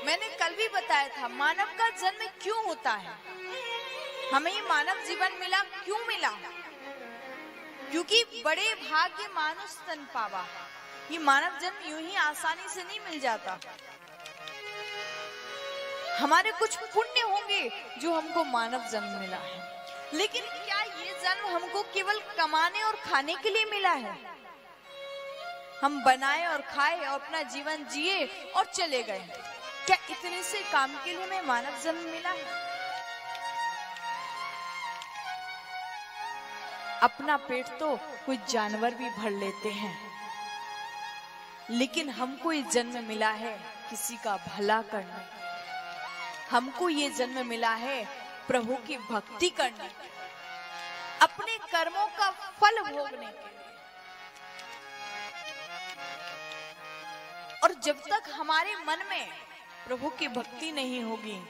मैंने कल भी बताया था, मानव का जन्म क्यों होता है, हमें ये मानव जीवन मिला, क्यों मिला? क्योंकि बड़े भाग्य मानुष तन पावा। ये मानव जन्म यूं ही आसानी से नहीं मिल जाता। हमारे कुछ पुण्य होंगे जो हमको मानव जन्म मिला है, लेकिन क्या ये जन्म हमको केवल कमाने और खाने के लिए मिला है? हम बनाए और खाए और अपना जीवन जिए और चले गए। क्या इतने से काम के लिए हमें मानव जन्म मिला है? अपना पेट तो कुछ जानवर भी भर लेते हैं, लेकिन हमको ये जन्म मिला है किसी का भला करने। हमको ये जन्म मिला है प्रभु की भक्ति करने, अपने कर्मों का फल भोगने के लिए। और जब तक हमारे मन में प्रभु की भक्ति नहीं होगी,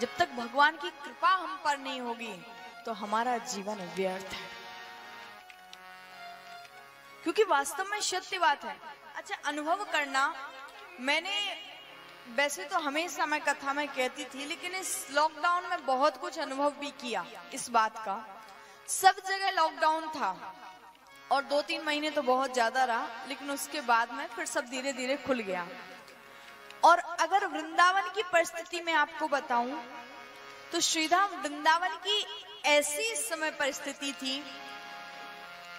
जब तक भगवान की कृपा हम पर नहीं होगी, तो हमारा जीवन व्यर्थ है। क्योंकि वास्तव में सत्य बात है। अच्छा, अनुभव करना, मैंने वैसे तो हमेशा मैं कथा में कहती थी, लेकिन इस लॉकडाउन में बहुत कुछ अनुभव भी किया इस बात का। सब जगह लॉकडाउन था और 2-3 महीने तो बहुत ज्यादा रहा, लेकिन उसके बाद में फिर सब धीरे धीरे खुल गया। और अगर वृंदावन की परिस्थिति में आपको बताऊं तो श्रीधाम वृंदावन की ऐसी इस समय परिस्थिति थी,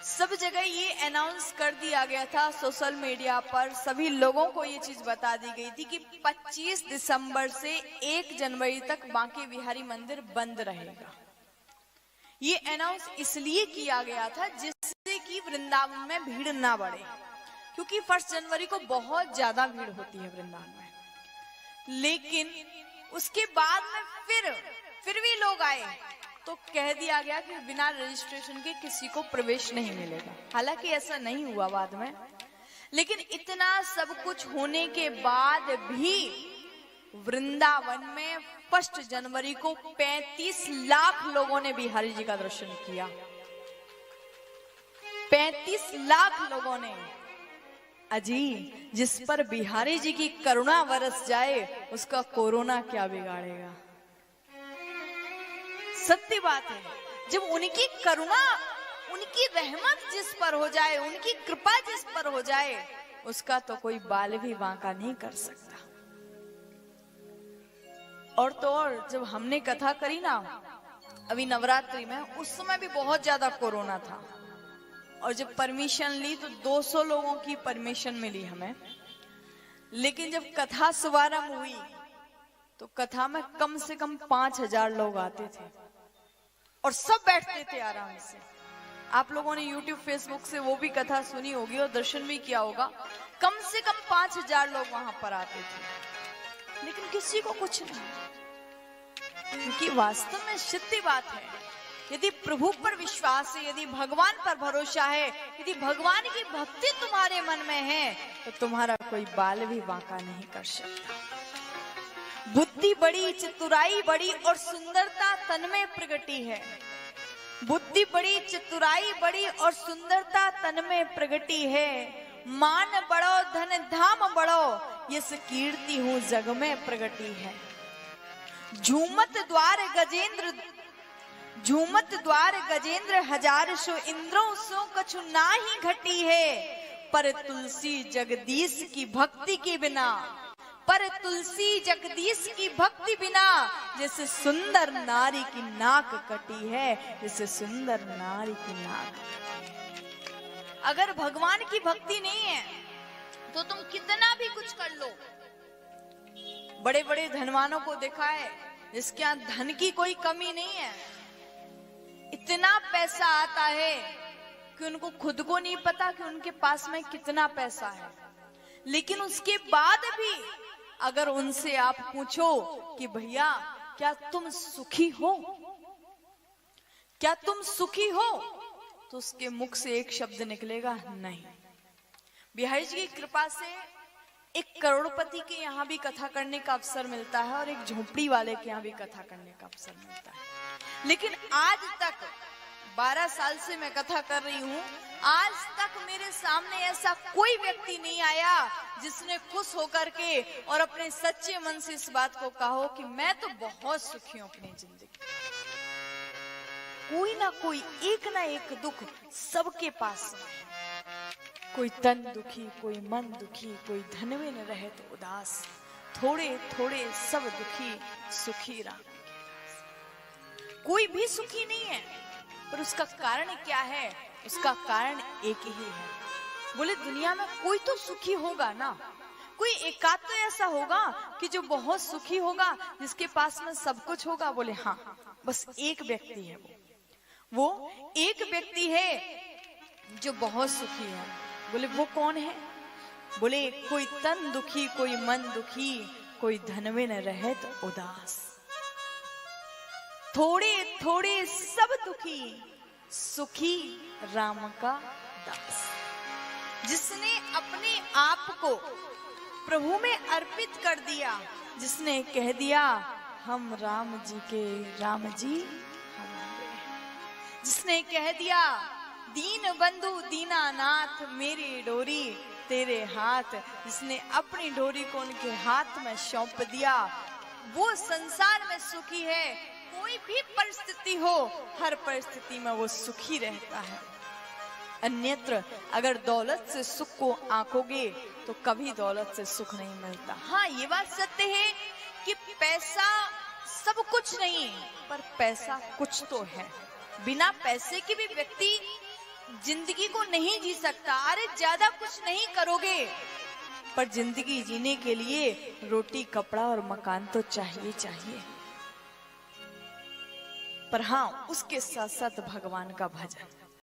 सब जगह ये अनाउंस कर दिया गया था सोशल मीडिया पर, सभी लोगों को ये चीज बता दी गई थी कि 25 दिसंबर से 1 जनवरी तक बांके बिहारी मंदिर बंद रहेगा। ये अनाउंस इसलिए किया गया था जिससे कि वृंदावन में भीड़ ना बढ़े, क्योंकि 1 जनवरी को बहुत ज्यादा भीड़ होती है वृंदावन में। लेकिन उसके बाद में फिर भी लोग आए तो कह दिया गया कि बिना रजिस्ट्रेशन के किसी को प्रवेश नहीं मिलेगा। हालांकि ऐसा नहीं हुआ बाद में, लेकिन इतना सब कुछ होने के बाद भी वृंदावन में 1 जनवरी को 35 लाख लोगों ने बिहारी जी का दर्शन किया। 35 लाख लोगों ने। अजी, जिस पर बिहारी जी की करुणा बरस जाए उसका कोरोना क्या बिगाड़ेगा? सत्य बात है, जब उनकी करुणा, उनकी रहमत जिस पर हो जाए, उनकी कृपा जिस पर हो जाए, उसका तो कोई बाल भी बांका नहीं कर सकता। और तो और जब हमने कथा करी ना अभी नवरात्रि में, उस समय भी बहुत ज्यादा कोरोना था, और जब परमिशन ली तो 200 लोगों की परमिशन मिली हमें। लेकिन जब कथा शुभारंभ हुई तो कथा में कम से कम 5000 लोग आते थे और सब बैठते थे आराम से। आप लोगों ने YouTube, Facebook से वो भी कथा सुनी होगी और दर्शन भी किया होगा। कम से कम 5000 लोग वहां पर आते थे, लेकिन किसी को कुछ नहीं। क्योंकि वास्तव में सत्य बात है, यदि प्रभु पर विश्वास है, यदि भगवान पर भरोसा है, यदि भगवान की भक्ति तुम्हारे मन में है, तो तुम्हारा कोई बाल भी बांका नहीं कर सकता। बुद्धि बड़ी, चतुराई बड़ी और सुंदरता तन में प्रगटी है। बुद्धि बड़ी, चतुराई बड़ी और सुंदरता तन में प्रगटी है। मान बड़ो, धन धाम बड़ो, यस कीर्ति हूँ जग में प्रगटी है। झूमत द्वार गजेंद्र हजार सो इंद्रों सो कछु नाही घटी है। पर तुलसी जगदीश की भक्ति के बिना, पर तुलसी जगदीश की भक्ति बिना, जैसे सुंदर नारी की नाक कटी है, जैसे सुंदर नारी की नाक। अगर भगवान की भक्ति नहीं है तो तुम कितना भी कुछ कर लो। बड़े बड़े धनवानों को देखा है जिसके यहाँ धन की कोई कमी नहीं है, इतना पैसा आता है कि उनको खुद को नहीं पता कि उनके पास में कितना पैसा है। लेकिन उसके बाद भी अगर उनसे आप पूछो कि भैया क्या तुम सुखी हो, क्या तुम सुखी हो, तो उसके मुख से एक शब्द निकलेगा नहीं। बिहारी जी की कृपा से एक करोड़पति के यहाँ भी कथा करने का अवसर मिलता है और एक झोपड़ी वाले के यहाँ भी कथा करने का अवसर मिलता है। लेकिन आज तक 12 साल से मैं कथा कर रही हूँ, आज तक मेरे सामने ऐसा कोई व्यक्ति नहीं आया जिसने खुश होकर के और अपने सच्चे मन से इस बात को कहा हो कि मैं तो बहुत सुखी हूँ अपनी जिंदगी। कोई ना कोई एक दुख सबके पास है। कोई तन दुखी, कोई मन दुखी, कोई धन में न रहे तो उदास, थोड़े थोड़े सब दुखी, सुखी राम। कोई भी सुखी नहीं है, पर उसका कारण क्या है? उसका कारण एक ही है। बोले दुनिया में कोई तो सुखी होगा ना, कोई एकाध तो ऐसा होगा कि जो बहुत सुखी होगा, जिसके पास में सब कुछ होगा। बोले हाँ, बस एक व्यक्ति है, वो एक व्यक्ति है जो बहुत सुखी है। बोले वो कौन है? बोले कोई तन दुखी, कोई मन दुखी, कोई धन में न रहे तो उदास, थोड़े थोड़े सब दुखी, सुखी राम का दास। जिसने अपने आप को प्रभु में अर्पित कर दिया, जिसने कह दिया हम राम जी के, राम जी हमारे, जिसने कह दिया दीन बंधु दीनानाथ मेरी डोरी तेरे हाथ, जिसने अपनी डोरी को उनके हाथ में सौंप दिया, वो संसार में सुखी है। कोई भी परिस्थिति हो, हर परिस्थिति में वो सुखी रहता है। अन्यत्र अगर दौलत से सुख को आंकोगे तो कभी दौलत से सुख नहीं मिलता। हाँ, ये बात सत्य है कि पैसा सब कुछ नहीं, पर पैसा कुछ तो है। बिना पैसे के भी व्यक्ति जिंदगी को नहीं जी सकता। अरे ज्यादा कुछ नहीं करोगे, पर जिंदगी जीने के लिए रोटी, कपड़ा और मकान तो चाहिए चाहिए। पर हाँ, उसके साथ साथ भगवान का भजन।